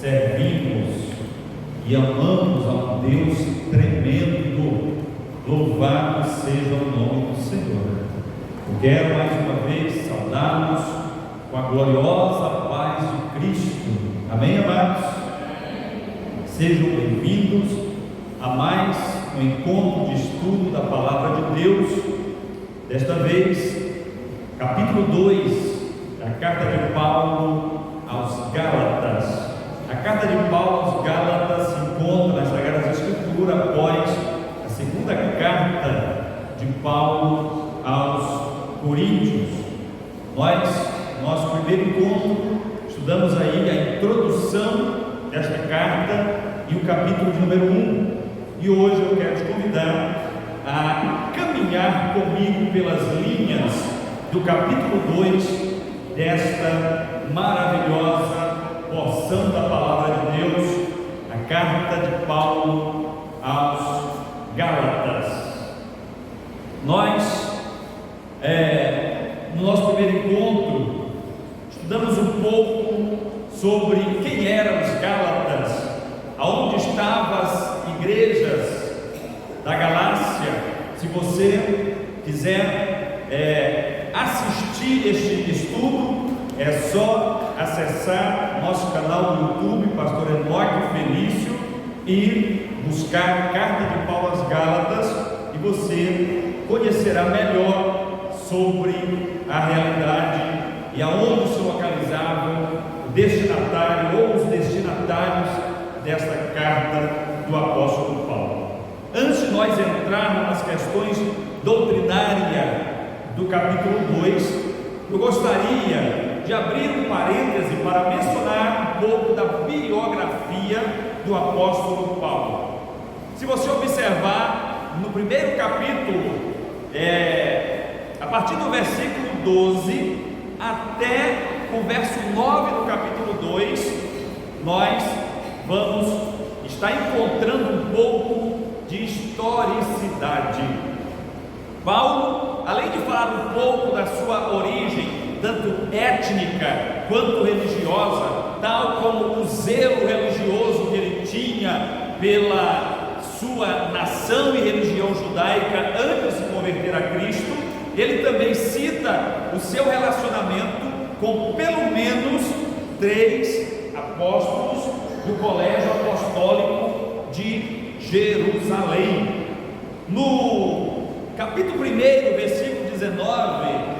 servimos e amamos a um Deus tremendo. Louvado seja o nome do Senhor. Eu quero mais uma vez saudá-los com a gloriosa paz de Cristo. Amém, amados? Sejam bem-vindos a mais um encontro de estudo da Palavra de Deus. Desta vez, capítulo 2 da carta de Paulo aos Gálatas. A carta de Paulo aos Gálatas se encontra nas Sagradas Escrituras após a segunda carta de Paulo aos Coríntios. Nosso primeiro encontro, estudamos aí a introdução desta carta e o capítulo de número 1. E hoje eu quero te convidar a caminhar comigo pelas linhas do capítulo 2 desta maravilhosa porção da Palavra de Deus, a carta de Paulo aos Gálatas. Nós, no nosso primeiro encontro, estudamos um pouco sobre quem eram os Gálatas, aonde estavam as igrejas da Galácia. Se você quiser assistir este estudo, é só acessar nosso canal no YouTube, Pastor Enoque Felício, e buscar a carta de Paulo às Gálatas, e você conhecerá melhor sobre a realidade e aonde se localizava o destinatário ou os destinatários desta carta do apóstolo Paulo. Antes de nós entrarmos nas questões doutrinárias do capítulo 2, eu gostaria de abrir um parêntese para mencionar um pouco da biografia do apóstolo Paulo. Se você observar no primeiro capítulo, a partir do versículo 12 até o verso 9 do capítulo 2, nós vamos estar encontrando um pouco de historicidade. Paulo, além de falar um pouco da sua origem, tanto étnica quanto religiosa, tal como o zelo religioso que ele tinha pela sua nação e religião judaica antes de se converter a Cristo, ele também cita o seu relacionamento com pelo menos 3 apóstolos do colégio apostólico de Jerusalém. No capítulo 1, versículo 19,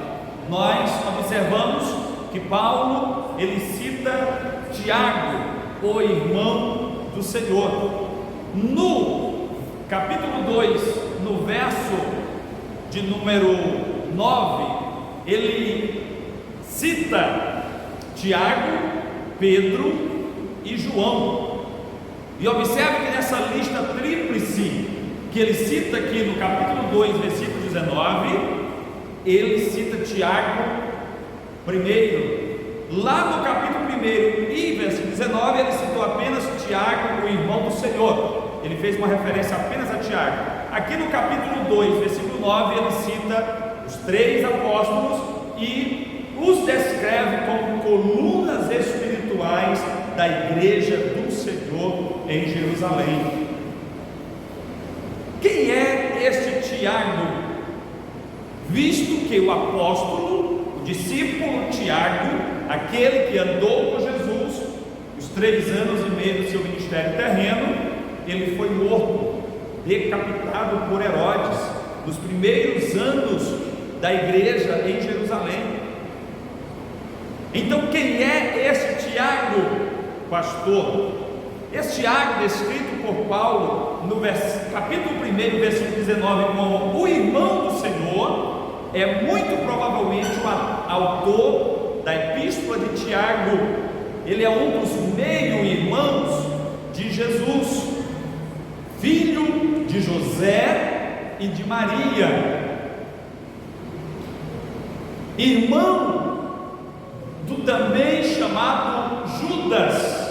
nós observamos que Paulo, ele cita Tiago, o irmão do Senhor. No capítulo 2, no verso de número 9, ele cita Tiago, Pedro e João. E observe que nessa lista tríplice que ele cita aqui no capítulo 2, versículo 19, ele cita Tiago primeiro. Lá no capítulo 1 e versículo 19, ele citou apenas Tiago, o irmão do Senhor. Ele fez uma referência apenas a Tiago. Aqui no capítulo 2, versículo 9, ele cita os 3 apóstolos e os descreve como colunas espirituais da igreja do Senhor em Jerusalém. Quem é este Tiago? Visto que o apóstolo, o discípulo Tiago, aquele que andou com Jesus os 3 anos e meio do seu ministério terreno, ele foi morto, decapitado por Herodes nos primeiros anos da igreja em Jerusalém. Então, quem é esse Tiago, pastor? Esse Tiago, descrito por Paulo no capítulo 1, versículo 19, como o irmão do Senhor, é muito provavelmente o autor da epístola de Tiago. Ele é um dos meio-irmãos de Jesus, filho de José e de Maria, irmão do também chamado Judas,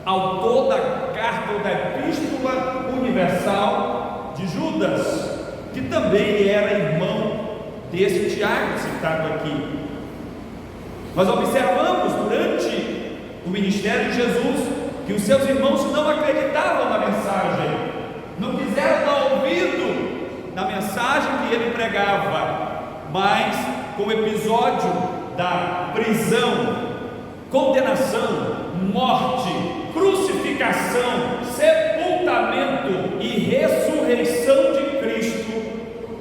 autor da carta ou da epístola universal de Judas, que também era irmão desse Tiago citado aqui. Nós observamos durante o ministério de Jesus que e os seus irmãos não acreditavam na mensagem, não quiseram dar ouvido na mensagem que ele pregava. Mas com o episódio da prisão, condenação, morte, crucificação, sepultamento e ressurreição de Cristo,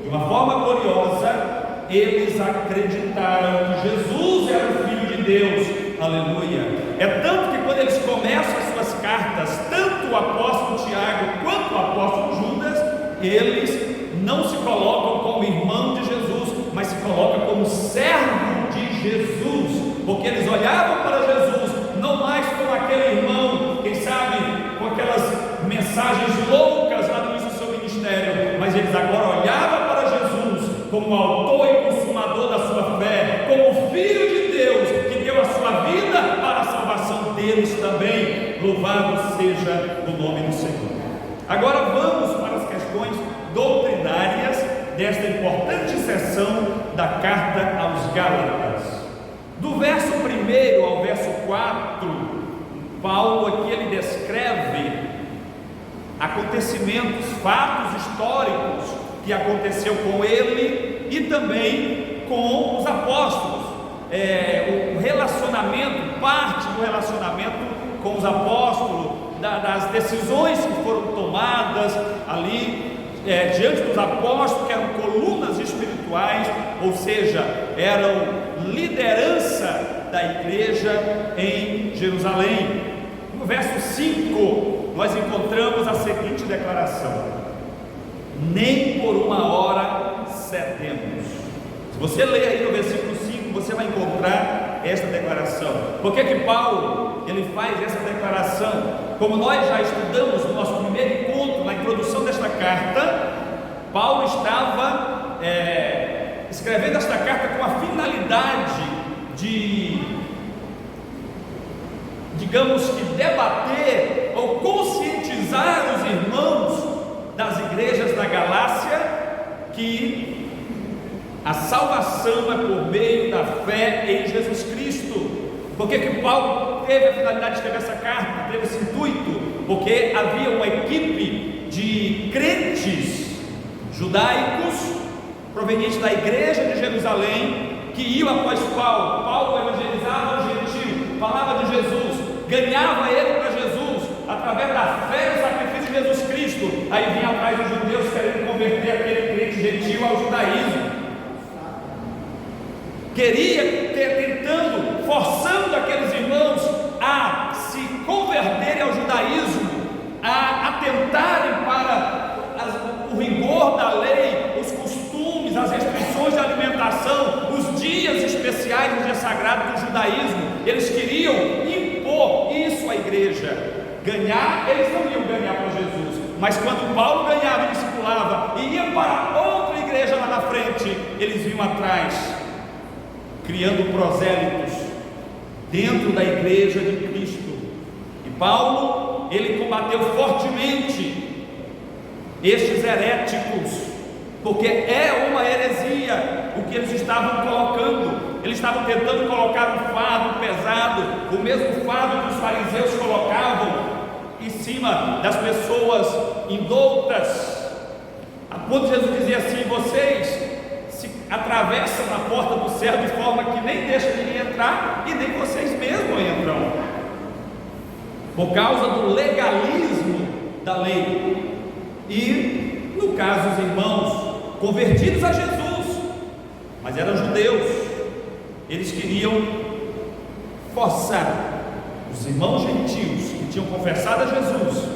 de uma forma gloriosa, eles acreditaram que Jesus era o Filho de Deus. Aleluia! É tanto que quando eles começam as suas cartas, tanto o apóstolo Tiago quanto o apóstolo Judas, eles não se colocam como irmão de Jesus, mas se colocam como servo de Jesus, porque eles olhavam para Jesus não mais como aquele irmão, quem sabe com aquelas mensagens loucas lá no início do seu ministério, mas eles agora olhavam para Jesus como o autor e consumador da sua fé, como o Filho de Deus que deu a sua vida para a salvação deles também. Louvado seja o nome do Senhor. Agora vamos para as questões doutrinárias desta importante seção da carta aos Gálatas. Do verso 1 ao verso 4, Paulo aqui ele descreve acontecimentos, fatos históricos que aconteceu com ele e também com os apóstolos. O relacionamento, parte do relacionamento com os apóstolos, das decisões que foram tomadas ali diante dos apóstolos, que eram colunas espirituais, ou seja, eram liderança da igreja em Jerusalém. No verso 5, nós encontramos a seguinte declaração: nem por uma hora cedemos. Se você ler aí no versículo 5, você vai encontrar esta declaração. Por que Paulo ele faz essa declaração? Como nós já estudamos no nosso primeiro encontro, na introdução desta carta, Paulo estava escrevendo esta carta com a finalidade de, digamos que, debater ou conscientizar os irmãos das igrejas da Galácia que a salvação é por meio da fé em Jesus Cristo. Por que Paulo teve a finalidade de escrever essa carta, teve esse intuito? Porque havia uma equipe de crentes judaicos provenientes da igreja de Jerusalém que iam após Paulo. Paulo evangelizava o gentio, falava de Jesus, ganhava ele para Jesus através da fé no sacrifício de Jesus Cristo. Aí vinha atrás dos judeus querendo converter aquele crente gentil ao judaísmo, tentando, forçando aqueles irmãos a se converterem ao judaísmo, a atentarem para o rigor da lei, os costumes, as restrições de alimentação, os dias especiais, os dias sagrados do judaísmo. Eles queriam impor isso à igreja. Ganhar, eles não iam ganhar para Jesus, mas quando Paulo ganhava e discipulava e ia para outra igreja lá na frente, eles vinham atrás, criando prosélitos dentro da igreja de Cristo. E Paulo, ele combateu fortemente estes heréticos, porque é uma heresia o que eles estavam colocando. Eles estavam tentando colocar um fardo pesado, o mesmo fardo que os fariseus colocavam em cima das pessoas indoutas, a ponto de Jesus dizia assim: vocês atravessam a porta do céu de forma que nem deixa ninguém entrar e nem vocês mesmos entram, por causa do legalismo da lei. E no caso, os irmãos convertidos a Jesus, mas eram judeus, eles queriam forçar os irmãos gentios que tinham confessado a Jesus,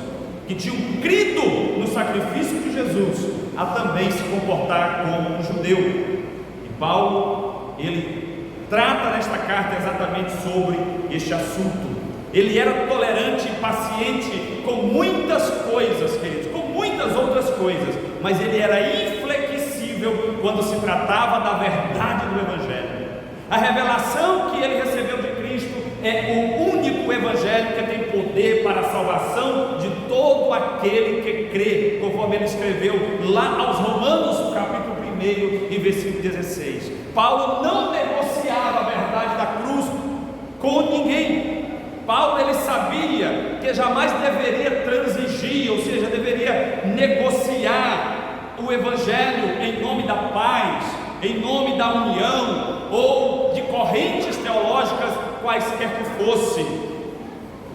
que tinham crido no sacrifício de Jesus, a também se comportar como um judeu. E Paulo, ele trata nesta carta exatamente sobre este assunto. Ele era tolerante e paciente com muitas coisas, queridos, com muitas outras coisas, mas ele era inflexível quando se tratava da verdade do Evangelho. A revelação que ele recebeu de Cristo é o único Evangelho que tem poder para a salvação de todo aquele que crê, conforme ele escreveu lá aos Romanos, capítulo 1 e versículo 16. Paulo não negociava a verdade da cruz com ninguém. Paulo, ele sabia que jamais deveria transigir, ou seja, deveria negociar o Evangelho em nome da paz, em nome da união, ou de correntes teológicas quaisquer que fossem,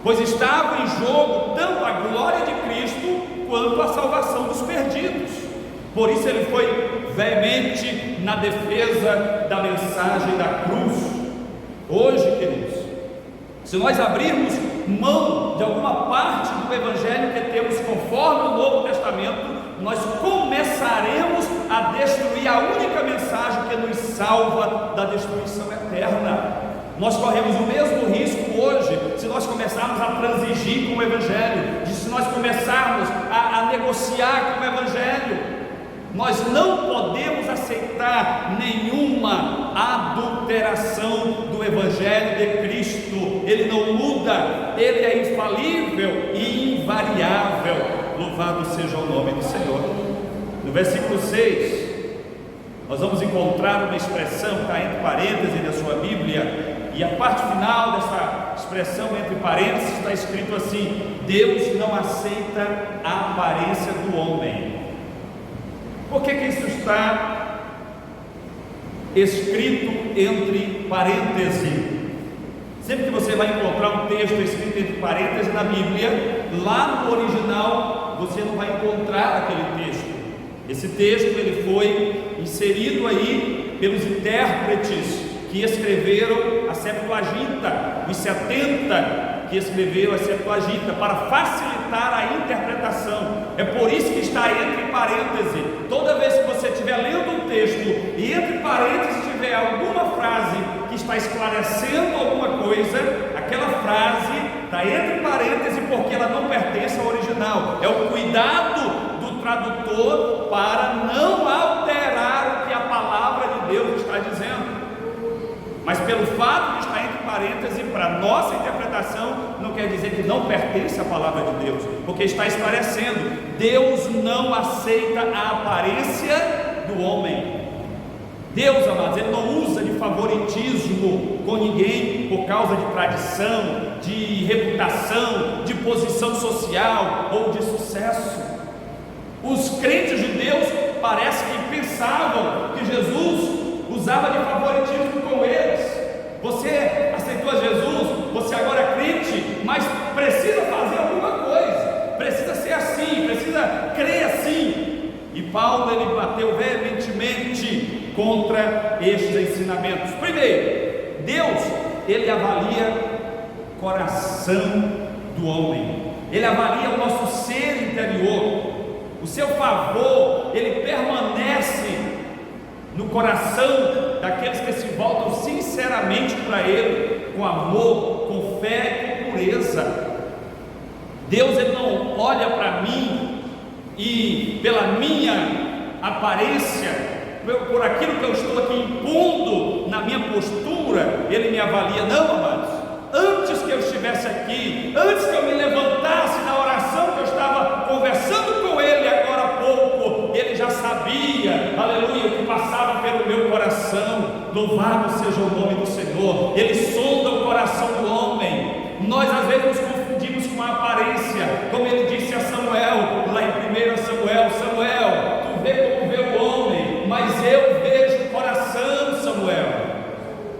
pois estava em jogo tanto a glória de Cristo quanto a salvação dos perdidos. Por isso ele foi veemente na defesa da mensagem da cruz. Hoje, queridos, se nós abrirmos mão de alguma parte do Evangelho que temos conforme o Novo Testamento, nós começaremos a destruir a única mensagem que nos salva da destruição eterna. Nós corremos o mesmo risco hoje, se nós começarmos a transigir com o Evangelho, se nós começarmos a negociar com o Evangelho. Nós não podemos aceitar nenhuma adulteração do Evangelho de Cristo. Ele não muda, ele é infalível e invariável. Louvado seja o nome do Senhor. No versículo 6, nós vamos encontrar uma expressão que está entre parênteses na sua Bíblia, e a parte final dessa expressão entre parênteses está escrito assim: Deus não aceita a aparência do homem. Por que isso está escrito entre parênteses? Sempre que você vai encontrar um texto escrito entre parênteses na Bíblia, lá no original você não vai encontrar aquele texto. Esse texto ele foi inserido aí pelos intérpretes que escreveram a Septuaginta, os 70 que escreveram a Septuaginta, para facilitar a interpretação. É por isso que está entre parênteses. Toda vez que você estiver lendo um texto e entre parênteses tiver alguma frase que está esclarecendo alguma coisa, aquela frase está entre parênteses porque ela não pertence ao original. É o cuidado do tradutor para não alterar o que a palavra de Deus está dizendo. Mas pelo fato de estar entre parênteses, para nossa interpretação, não quer dizer que não pertence à palavra de Deus, porque está esclarecendo. Deus não aceita a aparência do homem. Deus, amados, ele não usa de favoritismo com ninguém por causa de tradição, de reputação, de posição social ou de sucesso. Os crentes de Deus parece que pensavam que Jesus usava de favoritismo com eles. Você aceitou Jesus, você agora é crente, mas precisa fazer alguma coisa, precisa ser assim, precisa crer assim. E Paulo ele bateu veementemente contra estes ensinamentos. Primeiro, Deus ele avalia o coração do homem, ele avalia o nosso ser interior. O seu favor ele permanece no coração daqueles que se voltam sinceramente para Ele, com amor, com fé e pureza. Deus ele não olha para mim e pela minha aparência, por aquilo que eu estou aqui impondo na minha postura, Ele me avalia. Não, amados, antes que eu estivesse aqui, antes que eu me levantasse na oração que eu estava conversando com Ele agora há pouco, Ele já sabia, aleluia, o que passava pelo meu coração. Louvado seja o nome do Senhor. Ele sonda o coração do homem. Nós às vezes nos confundimos com a aparência, como ele disse a Samuel, lá em 1 Samuel: Samuel, tu vê como vê o homem, mas eu vejo o coração, Samuel.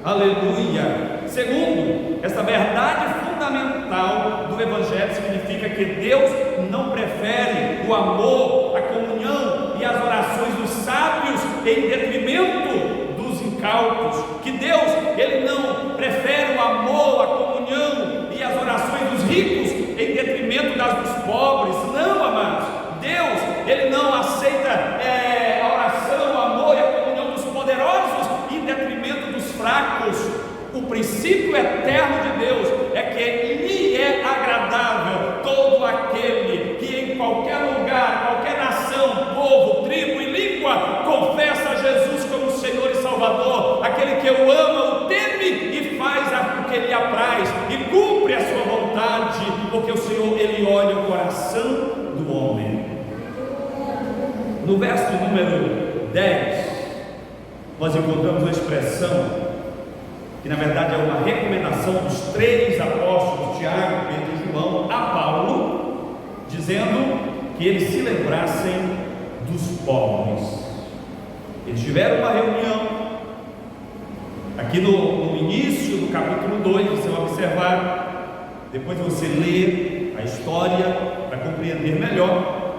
Aleluia. Segundo, essa verdade fundamental do Evangelho significa que Deus não prefere o amor, a comunhão e as orações dos sábios em detrimento dos incautos. Que Deus ele não prefere o amor, a comunhão e as orações dos ricos em detrimento das dos pobres. Não, amados, Deus ele não aceita a oração, o amor e a comunhão dos poderosos em detrimento dos fracos. O princípio eterno de Deus é que lhe é agradável todo aquele que em qualquer lugar, qualquer nação, povo, tribo e língua confessa a Jesus como Senhor e Salvador. Aquele que o ama, o teme e faz o que lhe apraz e cumpre a sua vontade, porque o Senhor ele olha o coração do homem. No verso número 10, nós encontramos uma expressão que na verdade é uma recomendação dos 3 apóstolos, Tiago, Pedro e João, a Paulo. dizendo que eles se lembrassem dos pobres. Eles tiveram uma reunião, aqui no início do capítulo 2, você vai observar, depois você lê a história para compreender melhor.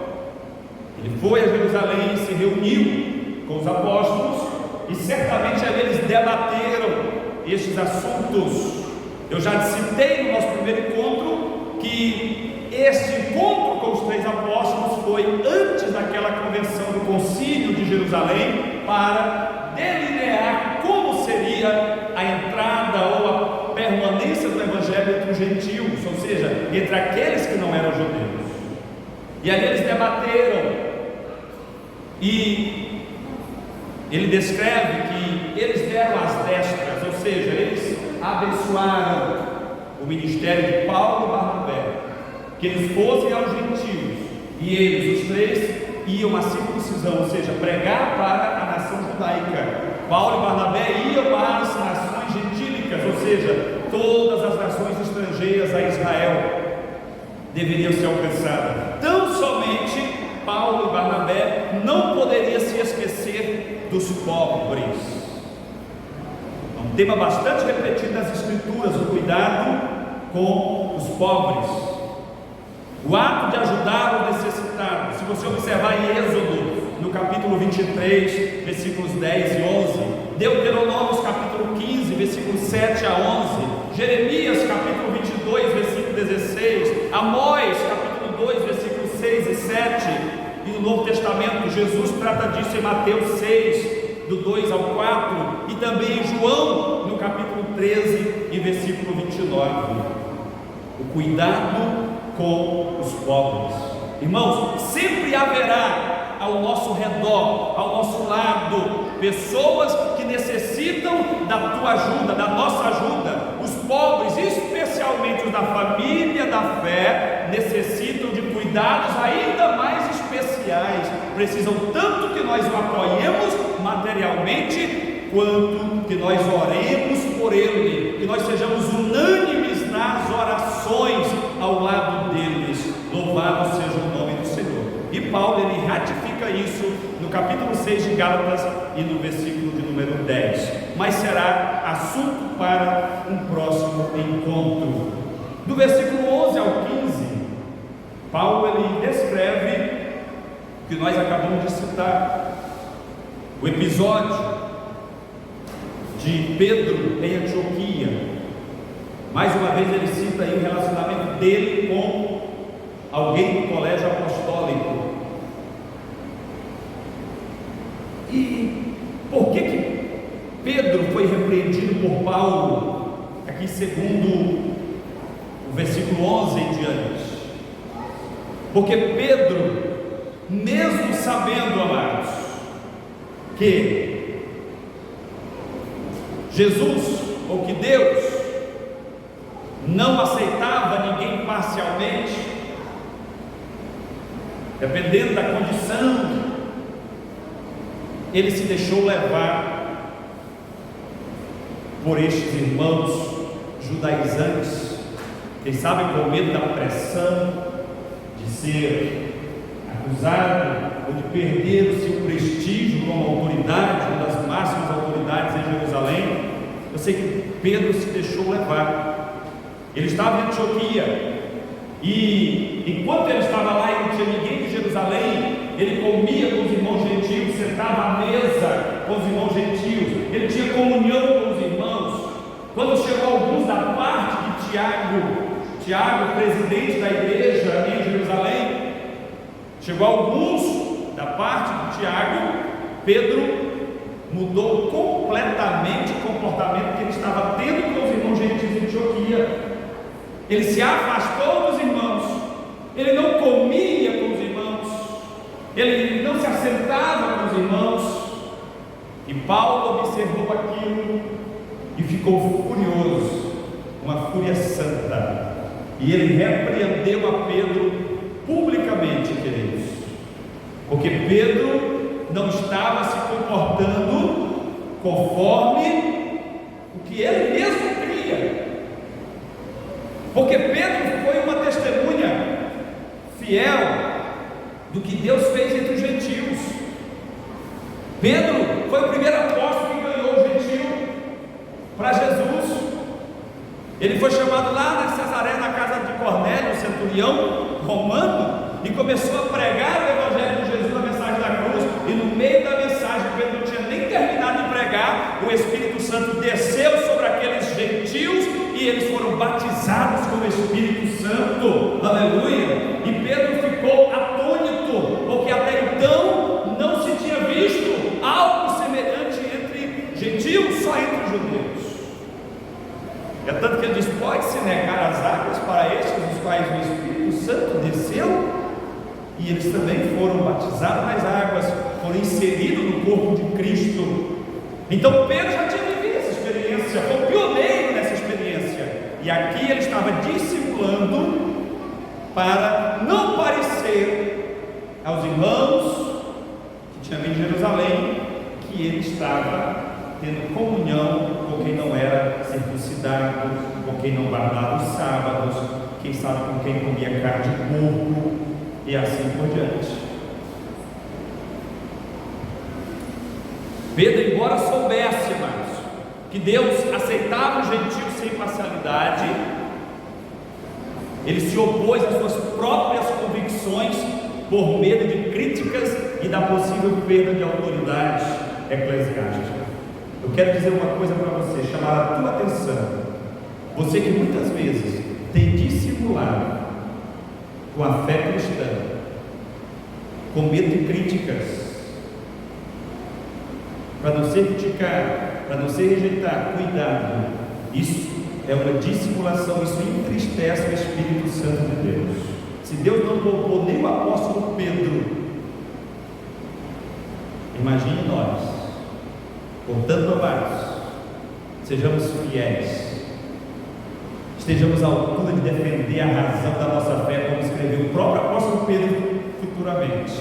Ele foi a Jerusalém, se reuniu com os apóstolos e certamente ali eles debateram estes assuntos. Eu já citei no nosso primeiro encontro que este encontro com os 3 apóstolos foi antes daquela convenção do concílio de Jerusalém, para delinear como seria a entrada ou a permanência do evangelho entre os gentios, ou seja, entre aqueles que não eram judeus. E ali eles debateram, e ele descreve que eles deram as destras, ou seja, eles abençoaram o ministério de Paulo e Barnabé, que eles fossem aos gentios, e eles, os 3, iam à circuncisão, ou seja, pregar para a nação judaica. Paulo e Barnabé iam para as nações gentílicas, ou seja, todas as nações estrangeiras a Israel deveriam ser alcançadas. Tão somente Paulo e Barnabé não poderiam se esquecer dos pobres. Um tema bastante repetido nas Escrituras, o cuidado com os pobres, o ato de ajudar o necessitado. Se você observar em Êxodo, no capítulo 23, versículos 10 e 11, Deuteronômio, capítulo 15, versículos 7 a 11, Jeremias, capítulo 22, versículo 16, Amós, capítulo 2, versículos 6 e 7, e no Novo Testamento, Jesus trata disso em Mateus 6, do 2 ao 4, e também em João, no capítulo 13 e versículo 29. O cuidado com os pobres. Irmãos, sempre haverá ao nosso redor, ao nosso lado, pessoas que necessitam da tua ajuda, da nossa ajuda. Os pobres, especialmente os da família da fé, necessitam de cuidados ainda mais especiais. Precisam tanto que nós o apoiemos materialmente, quanto que nós oremos por ele, que nós sejamos unânimes nas orações ao lado deles. Louvado seja o nome do Senhor. E Paulo, ele ratifica isso no capítulo 6 de Gálatas e no versículo de número 10, mas será assunto para um próximo encontro. Do versículo 11 ao 15, Paulo, ele descreve o que nós acabamos de citar, o episódio de Pedro em Antioquia. Mais uma vez ele cita aí o relacionamento dele com alguém do colégio apostólico. E por que Pedro foi repreendido por Paulo? Aqui segundo o versículo 11 em diante. Porque Pedro, mesmo sabendo, amados, que Jesus, ou que Deus não aceitava ninguém parcialmente, dependendo da condição, ele se deixou levar por estes irmãos judaizantes, quem sabe com medo da pressão de ser acusado ou de perder o seu prestígio como autoridade, uma das máximas autoridades em Jerusalém. Eu sei que Pedro se deixou levar. Ele estava em Antioquia, e enquanto ele estava lá e não tinha ninguém de Jerusalém, ele comia com os irmãos gentios, sentava à mesa com os irmãos gentios, ele tinha comunhão com os irmãos. Quando chegou alguns da parte de Tiago, presidente da igreja em Jerusalém, chegou alguns da parte de Tiago, Pedro mudou completamente o comportamento que ele estava tendo com os irmãos gentios em Antioquia. Ele se afastou dos irmãos, ele não comia com os irmãos, ele não se assentava com os irmãos. E Paulo observou aquilo e ficou furioso, uma fúria santa, e ele repreendeu a Pedro publicamente, queridos, porque Pedro não estava se comportando conforme o que ele mesmo cria. Porque Pedro foi uma testemunha fiel fiel do que Deus fez entre os gentios. Pedro foi o primeiro apóstolo que ganhou o gentio para Jesus. Ele foi chamado lá na Cesaré, na casa de Cornélio, centurião romano, e começou a pregar o evangelho de Jesus, a mensagem da cruz. E no meio da mensagem, Pedro não tinha nem terminado de pregar, o Espírito Santo desceu sobre aqueles gentios e eles foram batizados com o Espírito Santo. Aleluia! E Pedro ficou atônito, porque até então não se tinha visto algo semelhante entre gentios, só entre os judeus. É tanto que ele diz: pode-se negar as águas para estes, os quais o Espírito Santo desceu, e eles também foram batizados nas águas, foram inseridos no corpo de Cristo. Então Pedro já tinha vivido essa experiência, foi pioneiro nessa experiência, e aqui ele estava dissimulando para não parecer aos irmãos que tinham vindo de Jerusalém que ele estava tendo comunhão com quem não era circuncidado, com quem não guardava os sábados, quem sabe com quem comia carne de porco, e assim por diante. Pedro, embora soubesse, irmãos, que Deus aceitava os gentios sem parcialidade, ele se opôs às suas próprias convicções por medo de críticas e da possível perda de autoridade eclesiástica. Eu quero dizer uma coisa para você, chamar a tua atenção. Você que muitas vezes tem dissimulado com a fé cristã, com medo de críticas, para não ser criticado, para não ser rejeitado, cuidado. Isso é uma dissimulação, isso entristece o Espírito Santo de Deus. Se Deus não poupou nem o apóstolo Pedro, imagine nós. Portanto, amados, sejamos fiéis, estejamos à altura de defender a razão da nossa fé, como escreveu o próprio apóstolo Pedro futuramente.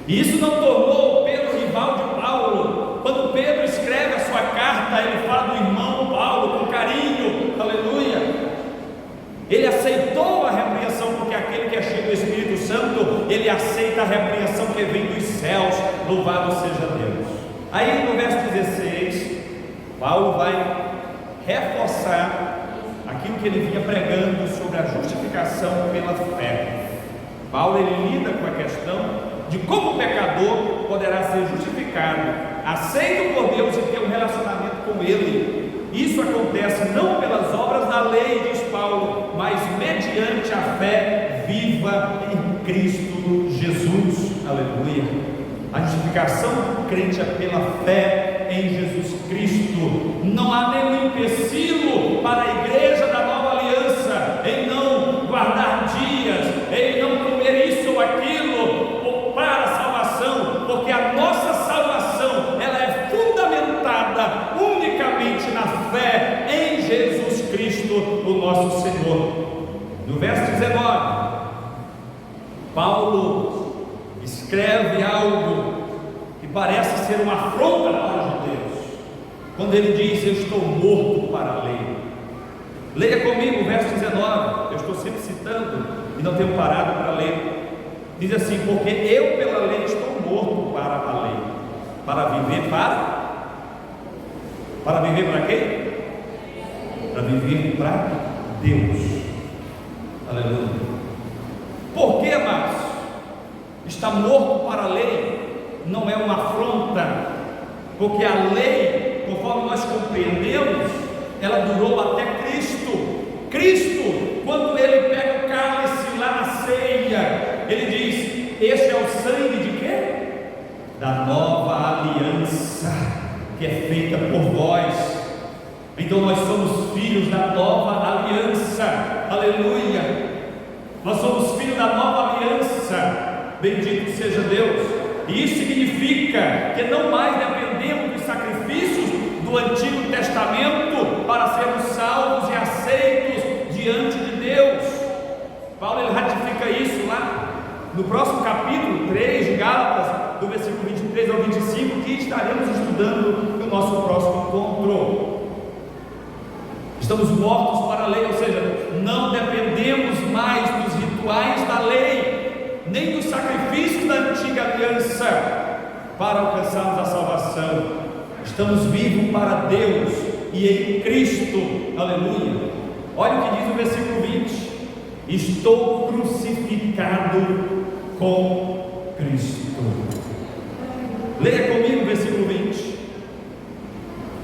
E isso não tornou Pedro rival de Paulo. Quando Pedro escreve a sua carta, ele fala do irmão Paulo com carinho, aleluia. Ele aceitou a repreensão, porque aquele que é cheio do Espírito Santo, ele aceita a repreensão que vem dos céus, louvado seja Deus. Aí no verso 16, Paulo vai reforçar aquilo que ele vinha pregando sobre a justificação pela fé. Paulo ele lida com a questão de como o pecador poderá ser justificado, aceito por Deus e ter um relacionamento com Ele. Isso acontece não pelas obras da lei, diz Paulo, mas mediante a fé viva em Cristo Jesus. Aleluia. A justificação do crente é pela fé em Jesus Cristo. Não há nenhum empecilho para a igreja da nova aliança em não guardar dias, em não comer isso ou aquilo para a salvação, porque a nossa salvação ela é fundamentada unicamente na fé em Jesus Cristo, o nosso Senhor. No verso 19, Paulo escreve algo que parece ser uma afronta para os judeus, quando ele diz: eu estou morto para a lei. Leia comigo o verso 19, eu estou sempre citando e não tenho parado para ler. Diz assim: porque eu pela lei estou morto para a lei, para viver para viver para quê? Para viver para Deus. Aleluia. Por que, amados? Está morto para a lei não é uma afronta, porque a lei, conforme nós compreendemos, ela durou até Cristo. Cristo, quando ele pega o cálice lá na ceia, ele diz: este é o sangue de quê? Da nova aliança, que é feita por vós. Então nós somos filhos da nova aliança. Aleluia. Nós somos filhos da nova aliança. Bendito seja Deus. E isso significa que não mais dependemos dos sacrifícios do Antigo Testamento para sermos salvos e aceitos diante de Deus. Paulo ele ratifica isso lá no próximo capítulo 3 de Gálatas, do versículo 23 ao 25, que estaremos estudando no nosso próximo encontro. Estamos mortos para a lei, ou seja, não dependemos mais dos rituais da lei. nem dos sacrifícios da antiga aliança para alcançarmos a salvação. Estamos vivos para Deus e em Cristo, aleluia. Olha o que diz o versículo 20: estou crucificado com Cristo. Leia comigo o versículo 20,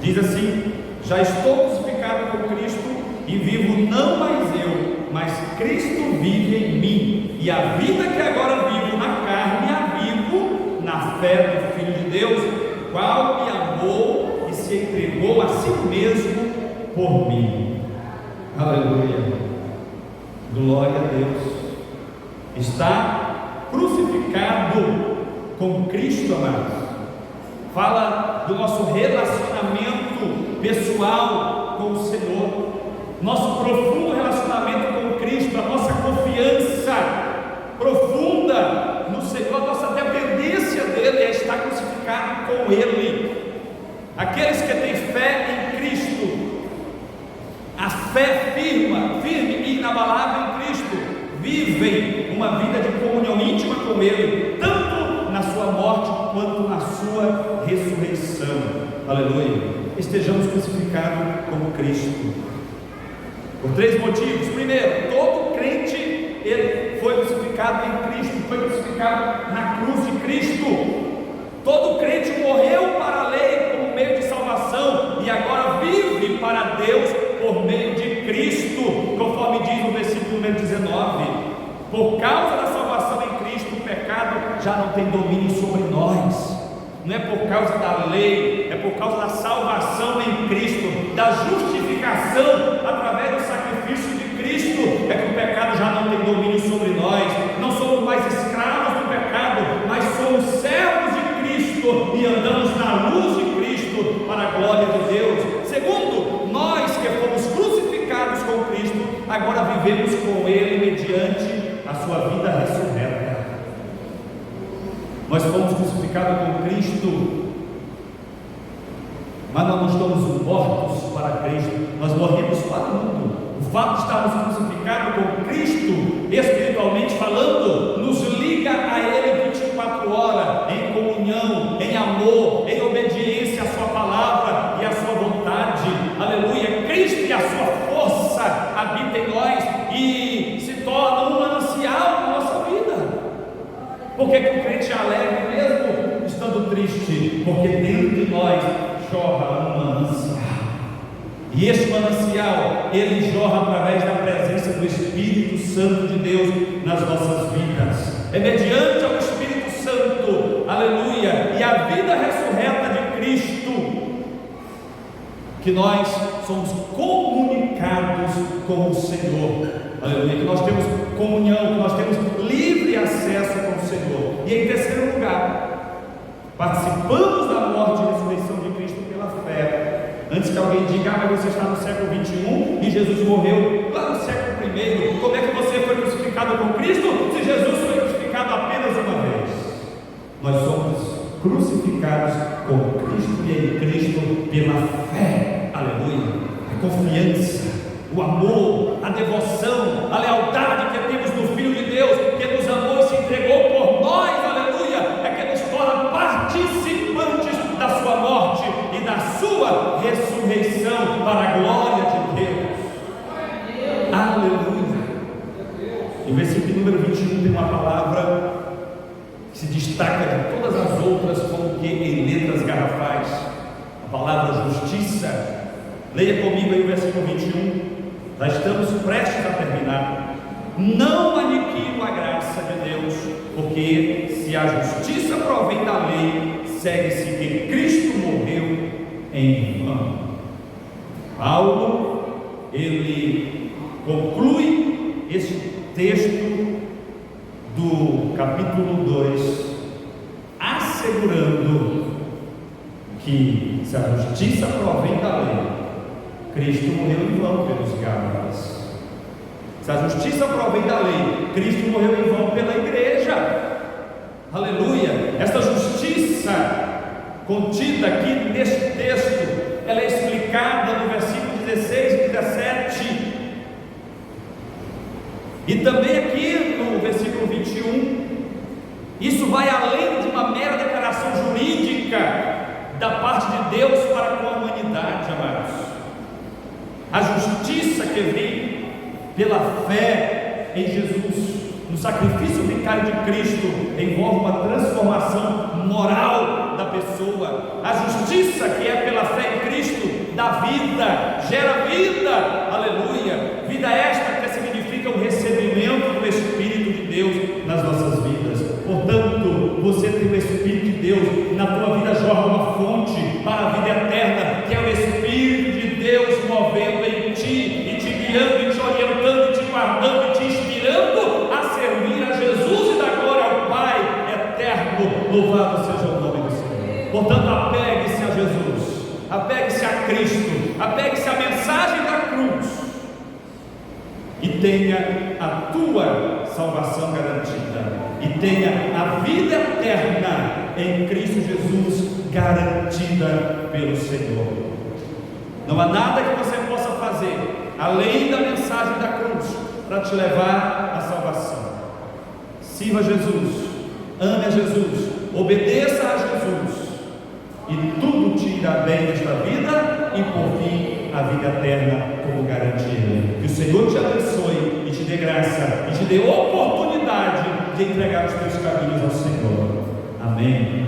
diz assim: já estou crucificado com Cristo, e vivo não mais eu, mas Cristo vive em mim, e a vida que agora vivo na carne, a vivo na fé do Filho de Deus, o qual me amou e se entregou a si mesmo por mim. Aleluia, glória a Deus. Está crucificado com Cristo, amados. Fala do nosso relacionamento pessoal com o Senhor, nosso profundo relacionamento com Cristo, a nossa confiança profunda no Senhor, a nossa dependência dEle é estar crucificado com Ele. Aqueles que têm fé em Cristo, a fé firme e inabalável em Cristo, vivem uma vida de comunhão íntima com Ele, tanto na sua morte quanto na sua ressurreição. Aleluia. Estejamos crucificados com Cristo por 3 motivos. Primeiro, todo crente, ele foi crucificado em Cristo, foi crucificado na cruz de Cristo. Todo crente morreu para a lei como meio de salvação e agora vive para Deus por meio de Cristo, conforme diz no versículo número 19. Por causa da salvação em Cristo, o pecado já não tem domínio sobre nós. Não é por causa da lei, é por causa da salvação em Cristo, da justificação através do sacrifício de Cristo, é que o pecado já não tem domínio sobre nós. Não somos mais escravos do pecado, mas somos servos de Cristo e andamos na luz de Cristo para a glória de Deus. Segundo, nós que fomos crucificados com Cristo, agora vivemos com Ele mediante a sua vida ressurreta. Nós fomos crucificados com Cristo, mas nós não estamos mortos para Cristo, nós morremos para o mundo. O fato de estarmos crucificados com Cristo, espiritualmente falando, nos liga a Ele 24 horas, em comunhão, em amor, em obediência à sua palavra e à sua vontade. Aleluia. Cristo e a sua força habitam em nós e se torna um manancial na nossa vida. Por que o crente é alegre mesmo estando triste? Porque dentro de nós jorra um manancial, e esse manancial, ele jorra através da presença do Espírito Santo de Deus nas nossas vidas. É mediante ao Espírito Santo, aleluia, e a vida ressurreta de Cristo, que nós somos comunicados com o Senhor, aleluia, que nós temos comunhão, que nós temos livre acesso com o Senhor. E em terceiro lugar, participamos da morte e ressurreição de Cristo pela fé. Antes que alguém diga: mas você está no século 21 e Jesus morreu lá no século 1, como é que você foi crucificado com Cristo, se Jesus foi crucificado apenas uma vez? Nós somos crucificados com Cristo e em Cristo pela fé, aleluia, a confiança, o amor, a devoção, a lealdade que temos no Filho de Deus, que nos amou e se entregou por nós, aleluia, é que nos torna participantes da sua morte e da sua ressurreição para a glória de Deus. Aleluia. No versículo número 21 tem uma palavra que se destaca de todas as outras, como que em letras garrafais, a palavra justiça. Leia comigo aí o versículo 21. Já estamos prestes a terminar. Não aniquilo a graça de Deus, porque se a justiça provém da lei, segue-se que Cristo morreu em vão. Paulo, ele conclui este texto do capítulo 2, assegurando que se a justiça provém da lei, Cristo morreu em vão pelos Gálatas. Se a justiça provém da lei, Cristo morreu em vão pela igreja. Aleluia. Esta justiça contida aqui neste texto, ela é explicada no versículo 16 e 17, e também aqui no versículo 21, No sacrifício vicário de Cristo envolve uma transformação moral da pessoa. A justiça que é pela fé em Cristo dá vida, gera vida, aleluia. Vida esta que significa o recebimento do Espírito de Deus nas nossas vidas. Portanto, você tem o Espírito de Deus, na tua vida jorra uma fonte para a vida eterna, que é o Espírito de Deus movendo em ti, e te guiando, e te orientando, e te guardando, e te inspirando a servir a Jesus e dar glória ao Pai eterno. Louvado seja o nome do Senhor. Portanto, apegue-se a Jesus, apegue-se a Cristo, apegue-se à mensagem da cruz, e tenha a tua salvação garantida, e tenha a vida eterna em Cristo Jesus garantida pelo Senhor. Não há nada que você possa fazer além da mensagem da cruz para te levar à salvação. Sirva a Jesus, ame a Jesus, obedeça a Jesus, e tudo te irá bem nesta vida, e por fim a vida eterna como garantia. Que o Senhor te abençoe e te dê graça e te dê oportunidade de entregar os teus caminhos ao Senhor. Amém.